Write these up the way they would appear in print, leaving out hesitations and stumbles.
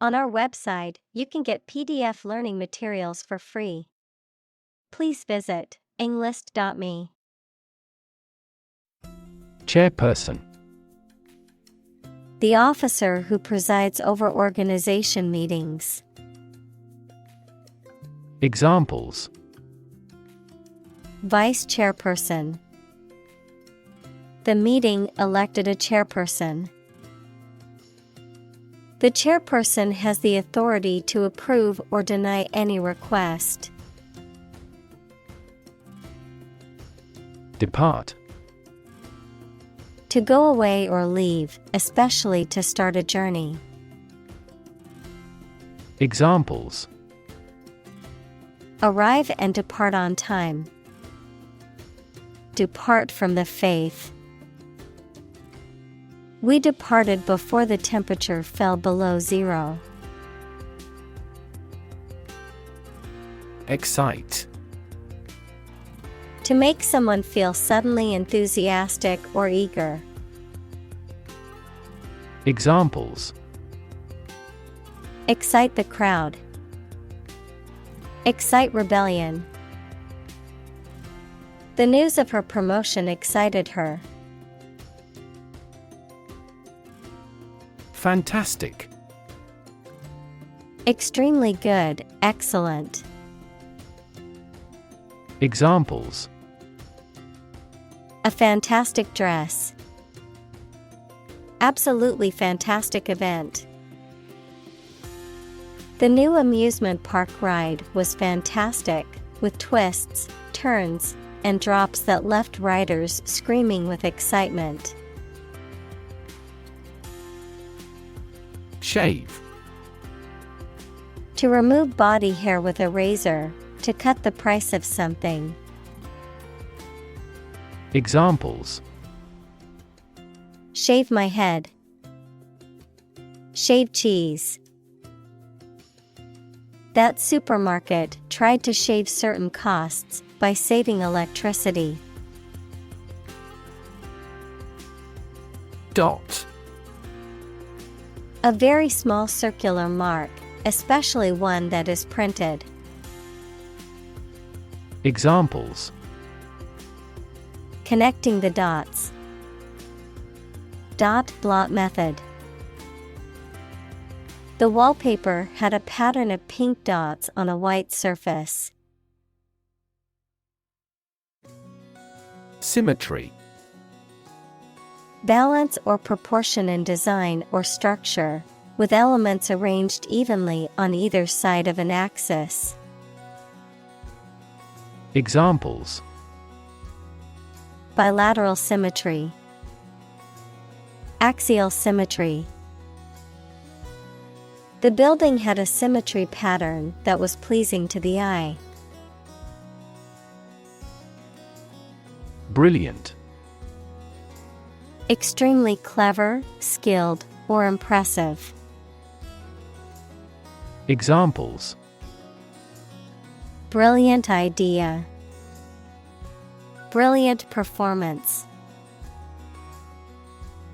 On our website, you can get PDF learning materials for free. Please visit englist.me. Chairperson. The officer who presides over organization meetings. Examples: Vice chairperson. The meeting elected a chairperson. The chairperson has the authority to approve or deny any request. Depart. To go away or leave, especially to start a journey. Examples: Arrive and depart on time. Depart from the faith. We departed before the temperature fell below zero. Excite. To make someone feel suddenly enthusiastic or eager. Examples: Excite the crowd. Excite rebellion. The news of her promotion excited her. Fantastic. Extremely good, excellent. Examples: A fantastic dress. Absolutely fantastic event. The new amusement park ride was fantastic, with twists, turns, and drops that left riders screaming with excitement. Shave. To remove body hair with a razor, to cut the price of something. Examples: Shave my head. Shave cheese. That supermarket tried to shave certain costs by saving electricity. Dot. A very small circular mark, especially one that is printed. Examples: Connecting the dots. Dot blot method. The wallpaper had a pattern of pink dots on a white surface. Symmetry. Balance or proportion in design or structure, with elements arranged evenly on either side of an axis. Examples: Bilateral symmetry. Axial symmetry. The building had a symmetry pattern that was pleasing to the eye. Brilliant. Extremely clever, skilled, or impressive. Examples: Brilliant idea. Brilliant performance.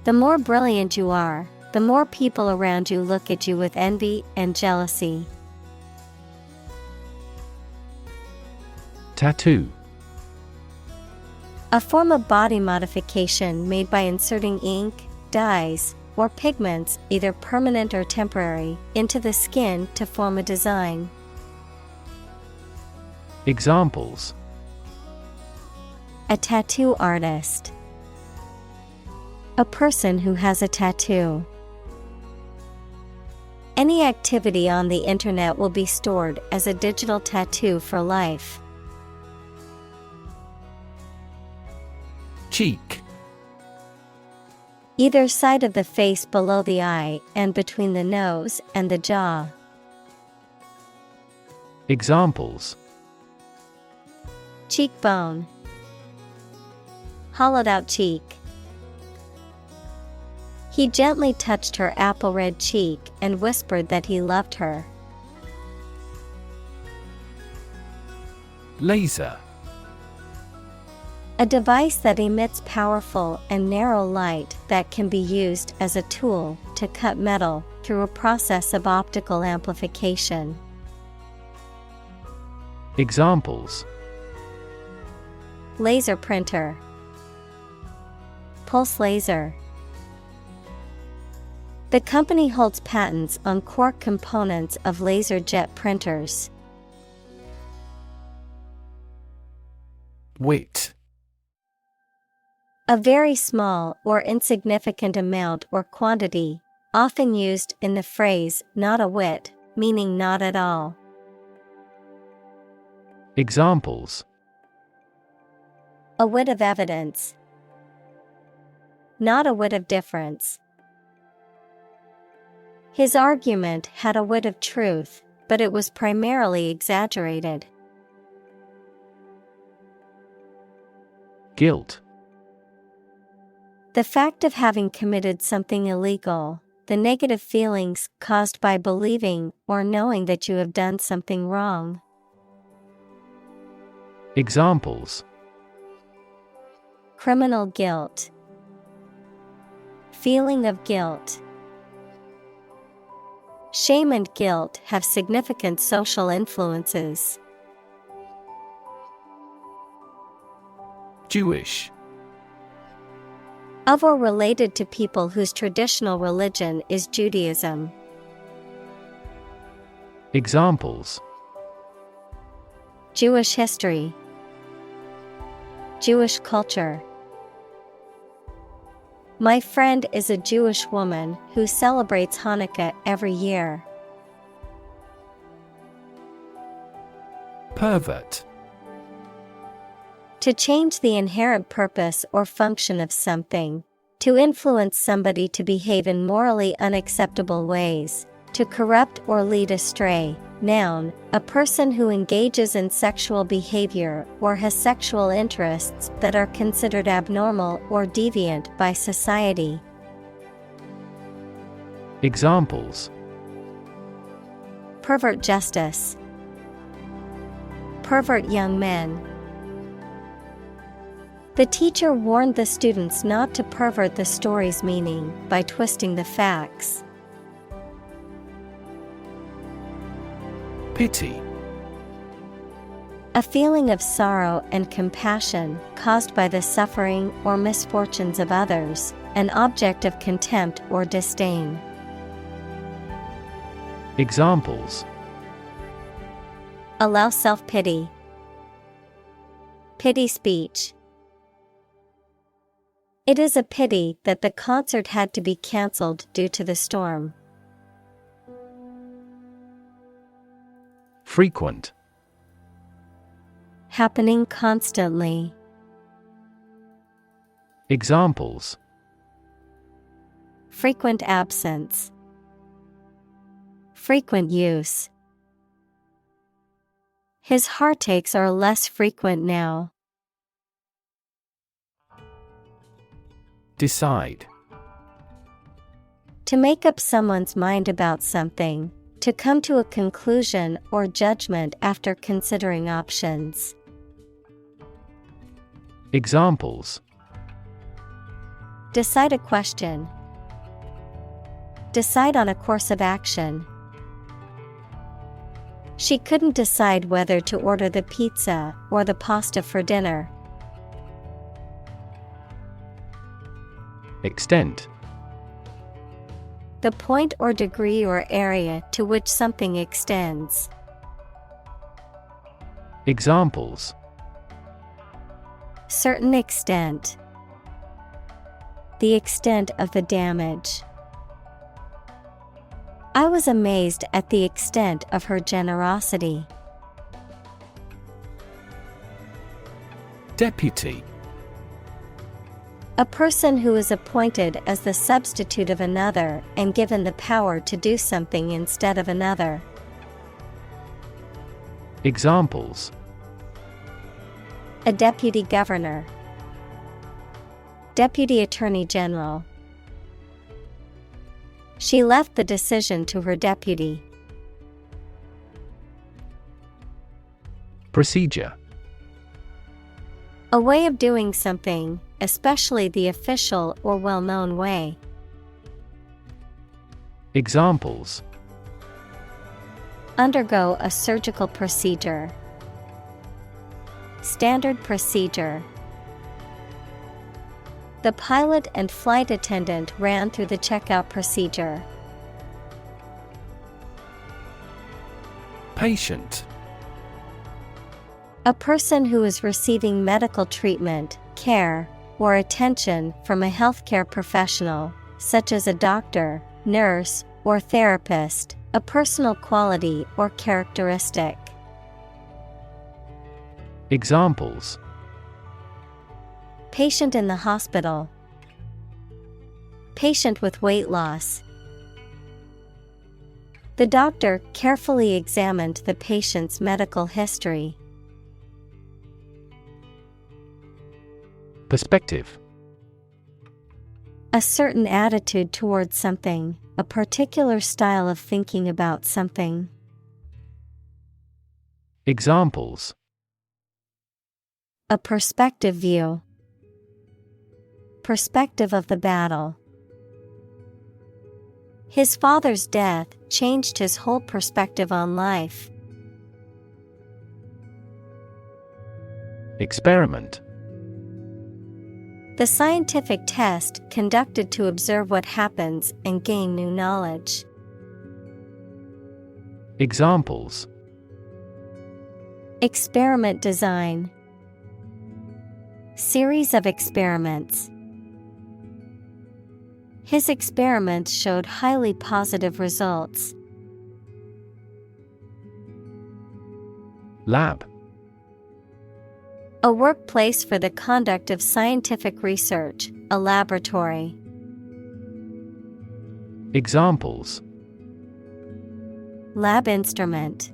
The more brilliant you are, the more people around you look at you with envy and jealousy. Tattoo. A form of body modification made by inserting ink, dyes, or pigments, either permanent or temporary, into the skin to form a design. Examples: A tattoo artist. A person who has a tattoo. Any activity on the internet will be stored as a digital tattoo for life. Cheek. Either side of the face below the eye and between the nose and the jaw. Examples: Cheekbone. Hollowed out cheek. He gently touched her apple red cheek and whispered that he loved her. Laser. A device that emits powerful and narrow light that can be used as a tool to cut metal through a process of optical amplification. Examples: Laser printer, pulse laser. The company holds patents on core components of laser jet printers. Wit. A very small or insignificant amount or quantity, often used in the phrase not a whit, meaning not at all. Examples: A whit of evidence. Not a whit of difference. His argument had a whit of truth, but it was primarily exaggerated. Guilt. The fact of having committed something illegal, the negative feelings caused by believing or knowing that you have done something wrong. Examples: Criminal guilt. Feeling of guilt. Shame and guilt have significant social influences. Jewish. Of or related to people whose traditional religion is Judaism. Examples: Jewish history. Jewish culture. My friend is a Jewish woman who celebrates Hanukkah every year. Pervert. To change the inherent purpose or function of something. To influence somebody to behave in morally unacceptable ways. To corrupt or lead astray. Noun, a person who engages in sexual behavior or has sexual interests that are considered abnormal or deviant by society. Examples: Pervert justice. Pervert young men. The teacher warned the students not to pervert the story's meaning by twisting the facts. Pity. A feeling of sorrow and compassion caused by the suffering or misfortunes of others, an object of contempt or disdain. Examples: Allow self-pity. Pity speech. It is a pity that the concert had to be cancelled due to the storm. Frequent. Happening constantly. Examples: Frequent absence. Frequent use. His heartaches are less frequent now. Decide. To make up someone's mind about something. To come to a conclusion or judgment after considering options. Examples: Decide a question. Decide on a course of action. She couldn't decide whether to order the pizza or the pasta for dinner. Extent. The point or degree or area to which something extends. Examples: Certain extent. The extent of the damage. I was amazed at the extent of her generosity. Deputy. A person who is appointed as the substitute of another and given the power to do something instead of another. Examples: A deputy governor. Deputy Attorney General. She left the decision to her deputy. Procedure. A way of doing something, especially the official or well-known way. Examples. Undergo a surgical procedure. Standard procedure. The pilot and flight attendant ran through the checkout procedure. Patient. A person who is receiving medical treatment, care, or attention from a healthcare professional, such as a doctor, nurse, or therapist, a personal quality or characteristic. Examples. Patient in the hospital. Patient with weight loss. The doctor carefully examined the patient's medical history. Perspective. A certain attitude towards something, a particular style of thinking about something. Examples. A perspective view. Perspective of the battle. His father's death changed his whole perspective on life. Experiment. The scientific test conducted to observe what happens and gain new knowledge. Examples. Experiment design. Series of experiments. His experiments showed highly positive results. Lab. A workplace for the conduct of scientific research, a laboratory. Examples. Lab instrument.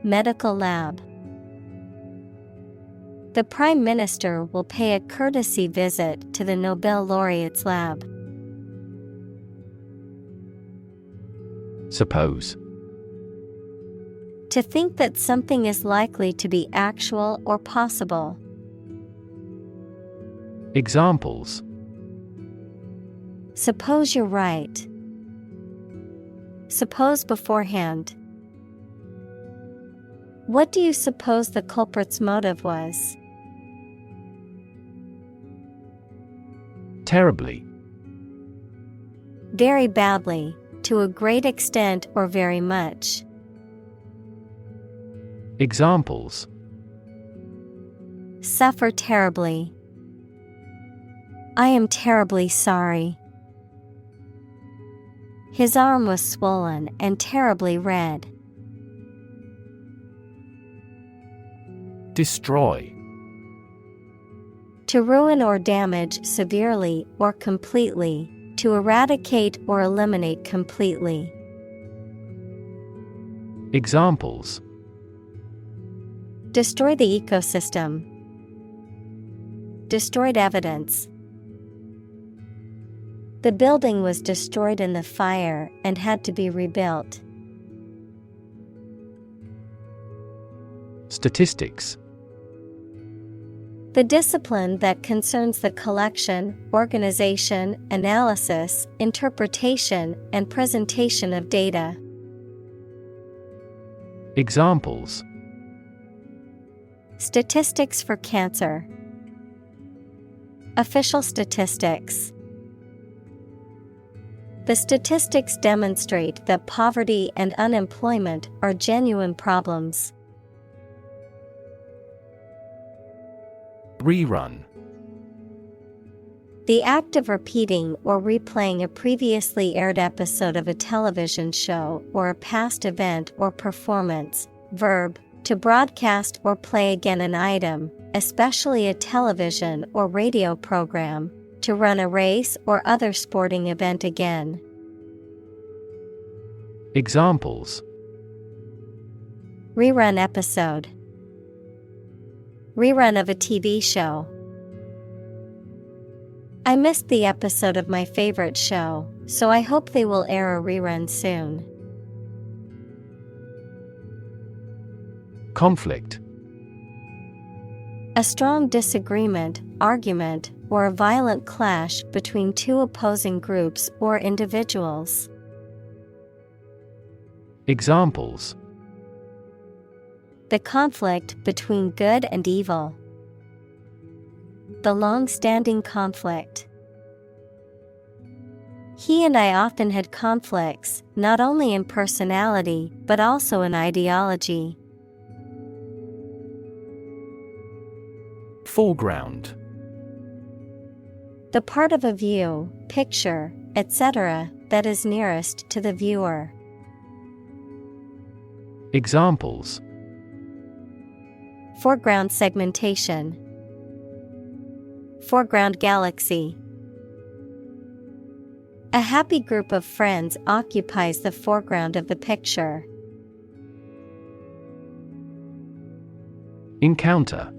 Medical lab. The Prime Minister will pay a courtesy visit to the Nobel laureate's lab. Suppose. To think that something is likely to be actual or possible. Examples. Suppose you're right. Suppose beforehand. What do you suppose the culprit's motive was? Terribly. Very badly, to a great extent or very much. Examples. Suffer terribly. I am terribly sorry. His arm was swollen and terribly red. Destroy. To ruin or damage severely or completely, to eradicate or eliminate completely. Examples. Destroy the ecosystem. Destroyed evidence. The building was destroyed in the fire and had to be rebuilt. Statistics. The discipline that concerns the collection, organization, analysis, interpretation, and presentation of data. Examples. Statistics for cancer. Official statistics. The statistics demonstrate that poverty and unemployment are genuine problems. Rerun. The act of repeating or replaying a previously aired episode of a television show or a past event or performance. Verb, to broadcast or play again an item, especially a television or radio program, to run a race or other sporting event again. Examples. Rerun episode. Rerun of a TV show. I missed the episode of my favorite show, so I hope they will air a rerun soon. Conflict. A strong disagreement, argument, or a violent clash between two opposing groups or individuals. Examples: The conflict between good and evil. The long-standing conflict. He and I often had conflicts, not only in personality, but also in ideology. Foreground: The part of a view, picture, etc., that is nearest to the viewer. Examples: Foreground segmentation. Foreground galaxy. A happy group of friends occupies the foreground of the picture. Encounter: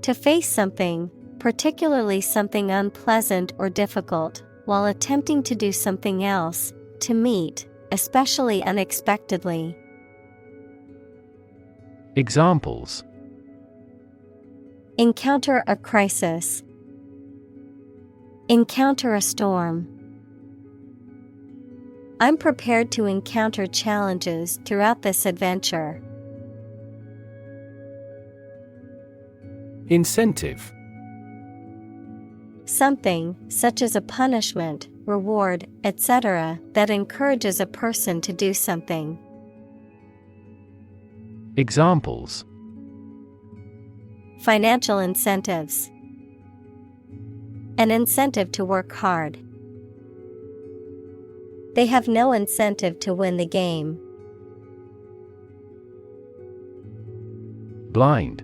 To face something, particularly something unpleasant or difficult, while attempting to do something else, to meet, especially unexpectedly. Examples: Encounter a crisis. Encounter a storm. I'm prepared to encounter challenges throughout this adventure. Incentive: Something, such as a punishment, reward, etc., that encourages a person to do something. Examples: Financial incentives. An incentive to work hard. They have no incentive to win the game. Blind: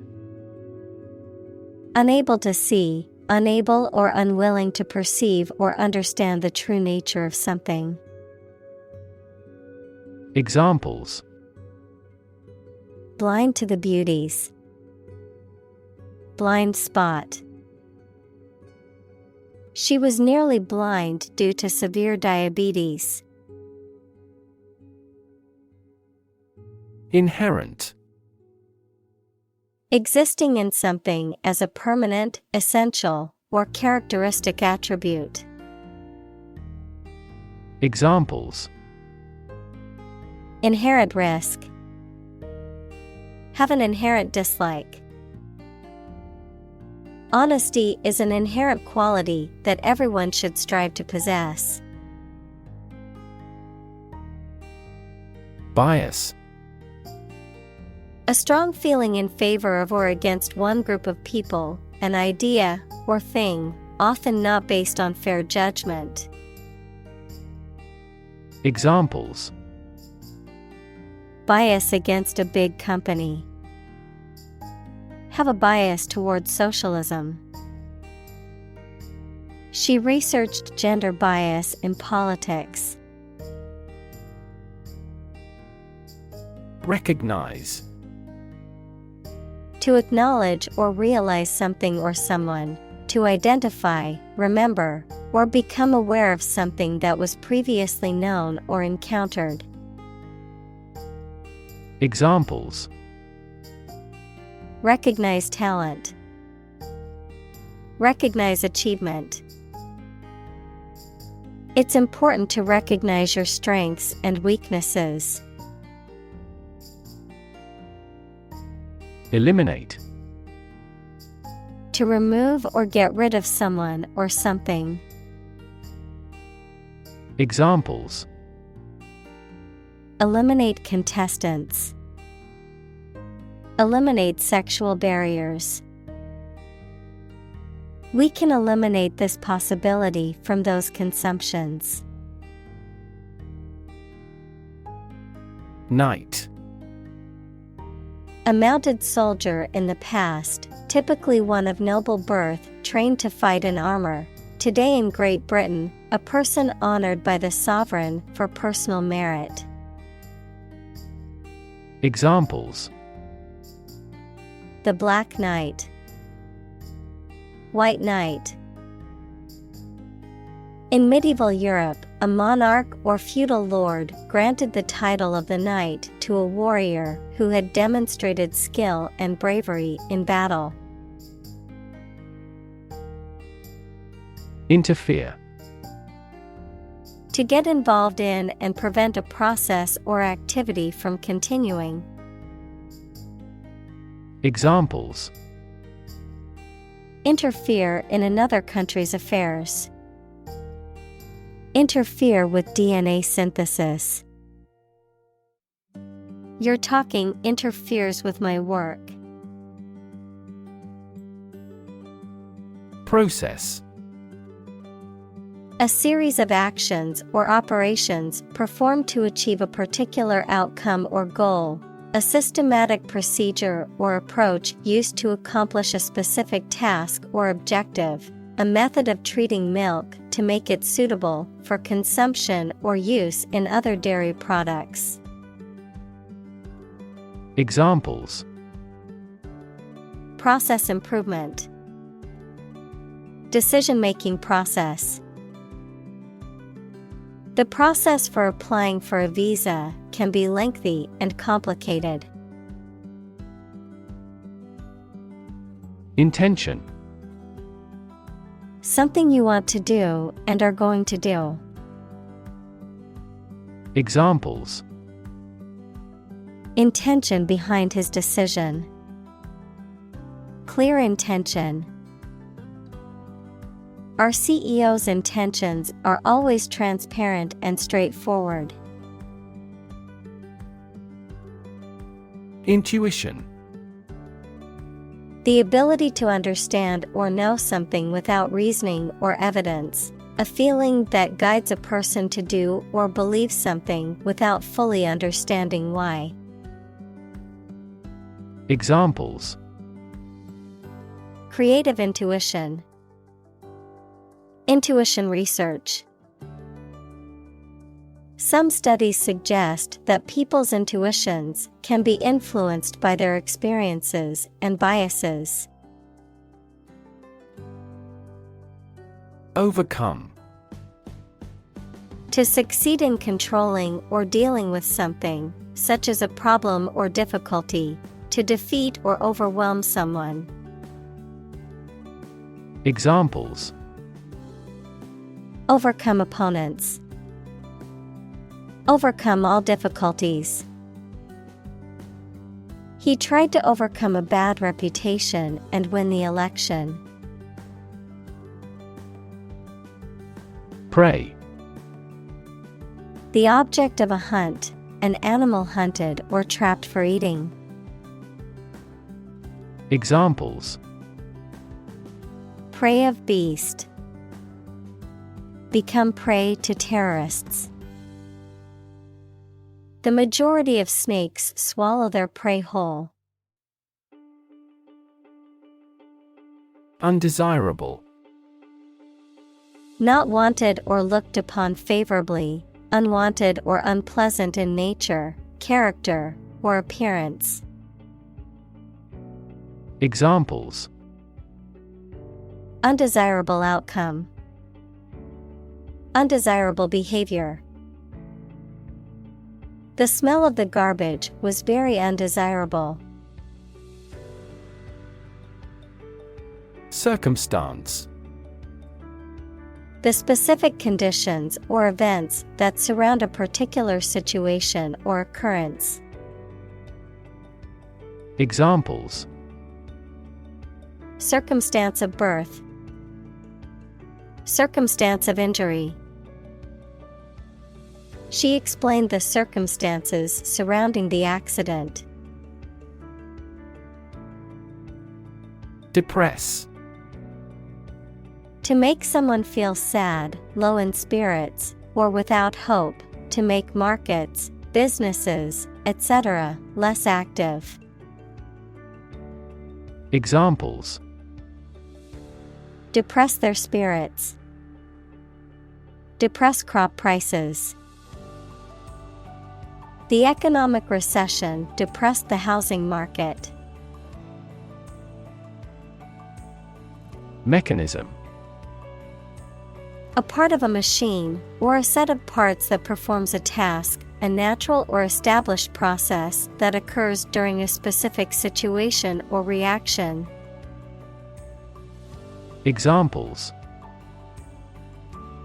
Unable to see, unable or unwilling to perceive or understand the true nature of something. Examples: Blind to the beauties. Blind spot. She was nearly blind due to severe diabetes. Inherent: Existing in something as a permanent, essential, or characteristic attribute. Examples: Inherent risk. Have an inherent dislike. Honesty is an inherent quality that everyone should strive to possess. Bias: A strong feeling in favor of or against one group of people, an idea, or thing, often not based on fair judgment. Examples: Bias against a big company. Have a bias towards socialism. She researched gender bias in politics. Recognize: To acknowledge or realize something or someone, to identify, remember, or become aware of something that was previously known or encountered. Examples: Recognize talent. Recognize achievement. It's important to recognize your strengths and weaknesses. Eliminate: To remove or get rid of someone or something. Examples: Eliminate contestants. Eliminate sexual barriers. We can eliminate this possibility from those consumptions. Knight: A mounted soldier in the past, typically one of noble birth, trained to fight in armor. Today in Great Britain, a person honored by the sovereign for personal merit. Examples: The Black Knight. White Knight. In medieval Europe, a monarch or feudal lord granted the title of the knight to a warrior who had demonstrated skill and bravery in battle. Interfere. To get involved in and prevent a process or activity from continuing. Examples: interfere in another country's affairs. Interfere with DNA synthesis. Your talking interferes with my work. Process. A series of actions or operations performed to achieve a particular outcome or goal. A systematic procedure or approach used to accomplish a specific task or objective. A method of treating milk to make it suitable for consumption or use in other dairy products. Examples: process improvement. Decision-making process. The process for applying for a visa can be lengthy and complicated. Intention. Something you want to do and are going to do. Examples: intention behind his decision. Clear intention. Our CEO's intentions are always transparent and straightforward. Intuition. The ability to understand or know something without reasoning or evidence. A feeling that guides a person to do or believe something without fully understanding why. Examples: creative intuition. Intuition research. Some studies suggest that people's intuitions can be influenced by their experiences and biases. Overcome. To succeed in controlling or dealing with something, such as a problem or difficulty, to defeat or overwhelm someone. Examples: overcome opponents. Overcome all difficulties. He tried to overcome a bad reputation and win the election. Prey. The object of a hunt, an animal hunted or trapped for eating. Examples: prey of beast. Become prey to terrorists. The majority of snakes swallow their prey whole. Undesirable. Not wanted or looked upon favorably, unwanted or unpleasant in nature, character, or appearance. Examples: undesirable outcome. Undesirable behavior. The smell of the garbage was very undesirable. Circumstance. The specific conditions or events that surround a particular situation or occurrence. Examples: circumstance of birth. Circumstance of injury. She explained the circumstances surrounding the accident. Depress. To make someone feel sad, low in spirits, or without hope, to make markets, businesses, etc., less active. Examples: depress their spirits. Depress crop prices. The economic recession depressed the housing market. Mechanism. A part of a machine, or a set of parts that performs a task, a natural or established process that occurs during a specific situation or reaction. Examples: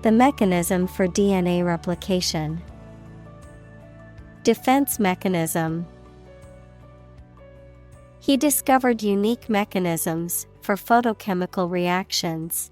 The mechanism for DNA replication. Defense mechanism. He discovered unique mechanisms for photochemical reactions.